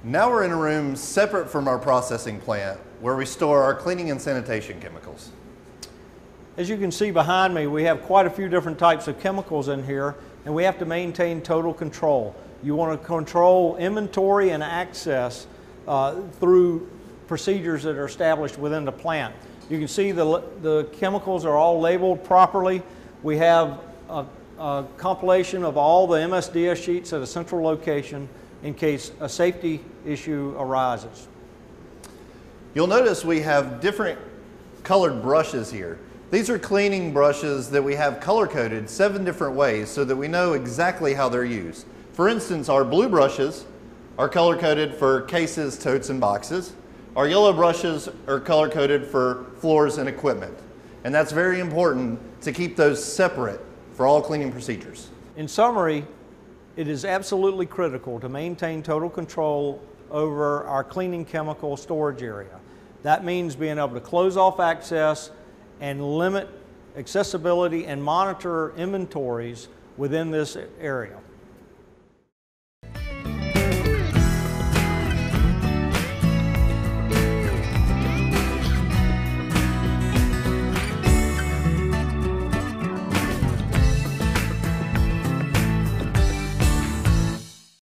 Now we're in a room separate from our processing plant where we store our cleaning and sanitation chemicals. As you can see behind me, we have quite a few different types of chemicals in here, and we have to maintain total control. You want to control inventory and access through procedures that are established within the plant. You can see the chemicals are all labeled properly. We have a compilation of all the MSDS sheets at a central location in case a safety issue arises. You'll notice we have different colored brushes here. These are cleaning brushes that we have color-coded 7 different ways so that we know exactly how they're used. For instance, our blue brushes are color-coded for cases, totes, and boxes. Our yellow brushes are color-coded for floors and equipment. And that's very important to keep those separate for all cleaning procedures. In summary, it is absolutely critical to maintain total control over our cleaning chemical storage area. That means being able to close off access and limit accessibility and monitor inventories within this area.